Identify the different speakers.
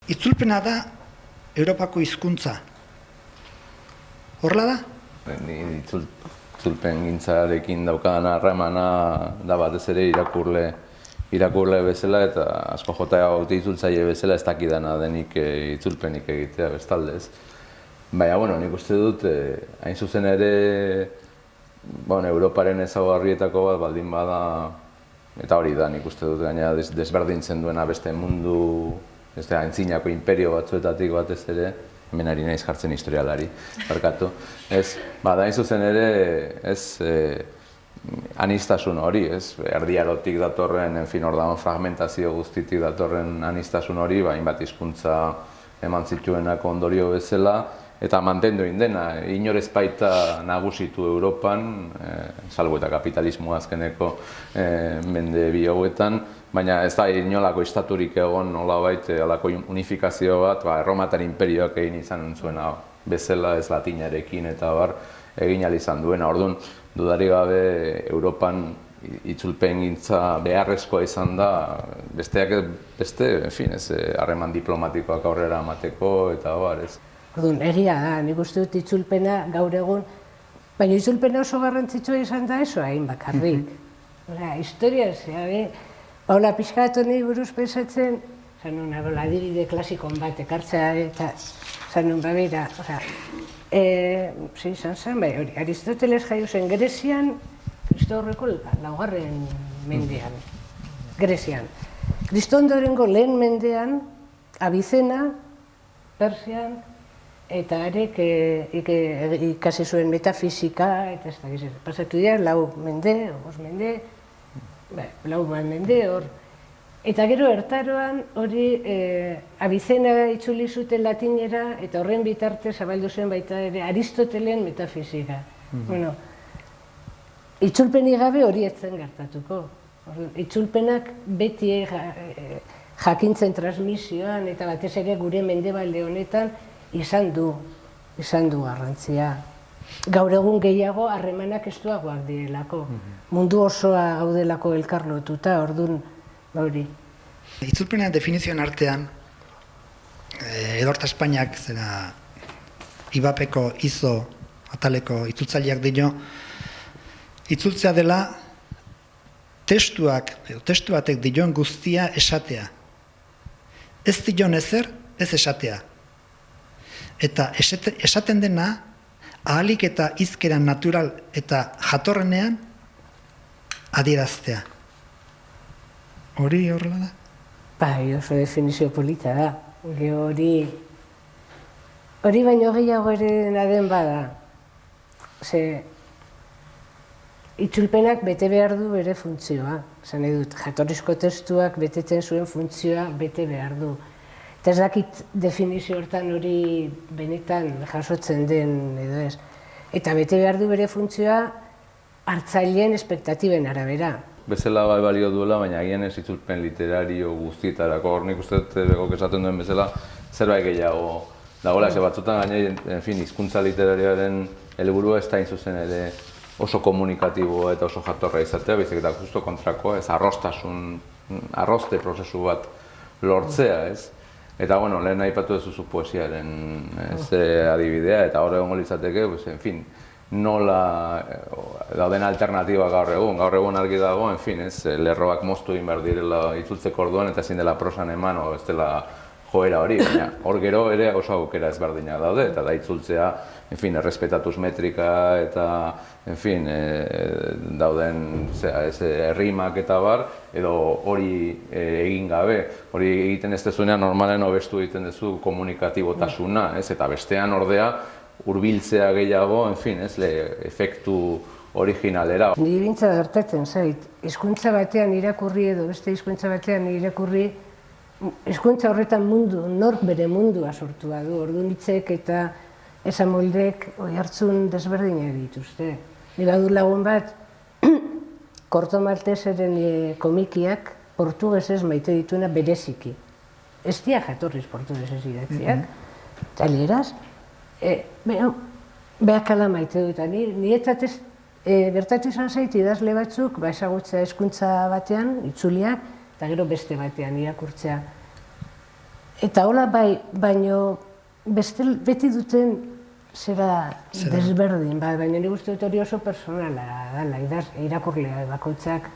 Speaker 1: Itzulpena da Europako hizkuntza. Horrela da?
Speaker 2: Ni itzulpen gintzarekin daukadan harremana da batez ere irakurle bezala eta asko jota gaute itzultzaile bezala ez dakidana denik itzulpenik egitea bestaldez. Baina, nik uste dut, hain zuzen ere, Europaren ezaugarrietako bat baldin bada, eta hori da, nik uste dut gaina desberdintzen duena beste mundu, aintzinako imperio batzuetatik batez ere, hemen ari naiz jartzen historialari, barkatu. Hain zuzen ere, anistasun hori, Erdi Arotik datorren, hor dagoen fragmentazio guztitik datorren anistasun hori, hainbat hizkuntza eman zituenako ondorio bezala, eta mantendu indena, inorez baita nagusitu Europan, salbu eta kapitalismo azkeneko mende bi hauetan, baina ez da inolako estaturik egon nolabait halako unifikazio bat, Erromatar imperioak egin izan zuena bezala, ez latinarekin eta egin ahal izan duena. Orduan, dudarik gabe Europan itzulpengintza beharrezkoa izan da, besteak beste, harreman diplomatikoak aurrera emateko eta ez.
Speaker 3: Orduan, egia da, nik uste dut itzulpena gaur egun, baina itzulpena oso garrantzitsua izan da eso hain bakarrik. Historia, Paula pixkatu nahi buruz pensatzen, adibide klasikon bat ekartzea eta zanun babera, izan zen, Aristoteles jaio zen Grezian, Kristo horreko laugarren mendean, Grezian. Kristo ondorengo lehen mendean, Abizena, Persian, eta arek ikasi zuen metafisika, eta ez da gizera, pasatu dira, 4 mende, 5 mende, 4 mende hor. Eta gero ertaroan hori Abizena itzuli zuten latinera, eta horren bitarte zabaldu zen baita ere Aristotelen metafisika. Itzulpenik gabe hori ez zen gertatuko. Itzulpenak beti jakintzen transmisioan eta batez ere gure mendebalde honetan izan du garrantzia. Gaur egun gehiago harremanak estuagoak direlako. Mundu osoa gaudelako elkarlotuta, orduan hori.
Speaker 1: Itzulpena definizioen artean, Edorta Espainiak Ibapeko izo ataleko itzultzaileak dio, itzultzea dela testu batek dion guztia esatea. Ez dion ezer, ez esatea. Eta esaten dena, ahalik eta hizkeran natural eta jatorrenean adieraztea. Hori horrela da?
Speaker 3: Bai, oso definizio polita da. Hori baino gehiago ere den bada. Itzulpenak bete behar du bere funtzioa. Zan edut, jatorrizko testuak betetzen zuen funtzioa bete behar du. Eta ez dakit definizio hortan hori benetan jasotzen den edo ez. Eta bete behar du bere funtzioa hartzaileen espektatiben arabera.
Speaker 2: Bezala bai balio duela, baina agian ez itzulpen literario guztietarako. Hor nik uste dut begok esaten duen bezala zerbait gehiago dagoela. Batzutan gaine, hizkuntza literarioaren helburua ez da hain zuzen ere oso komunikatiboa eta oso jatorra izatea, baizik eta justo kontrakoa, ez arroste prozesu bat lortzea, ez? Eta, lehen aipatu duzu poesiaren adibidea, eta hor egongo litzateke, nola dauden alternatiba gaur egun argi dago, lerroak moztu egin behar direla itzultzeko orduan, eta ezin dela prosan eman, ez dela joera hori, baina hor gero ere oso aukera ezberdinak daude, eta da itzultzea, errespetatuz metrika, eta, dauden rimak eta bar, edo hori egin gabe, hori egiten ez dezuenean normalen hobestu egiten dezu komunikatibotasuna, eta bestean ordea, hurbiltzea gehiago, efektu originalera.
Speaker 3: Niri bintzat gertatzen zait, hizkuntza batean irakurri edo beste hizkuntza batean irakurri, hizkuntza horretan nork bere mundua sortu badu, orduan hitzek eta esamoldek oihartzun desberdinak dituzte. Ni badu lagun bat, Korto Malteseren komikiak portugesez maite dituena bereziki. Ez dia jatorriz portugesez idatziak, talieraz, behakala maite dut. Nietzat bertatu izan zait idazle batzuk, ezagutza hizkuntza batean, itzuliak, eta gero beste batean irakurtzea. Eta hola bai, baino beti duten zera desberdin, baina nik uste dut hori oso personala dela, irakurlea bakoitzak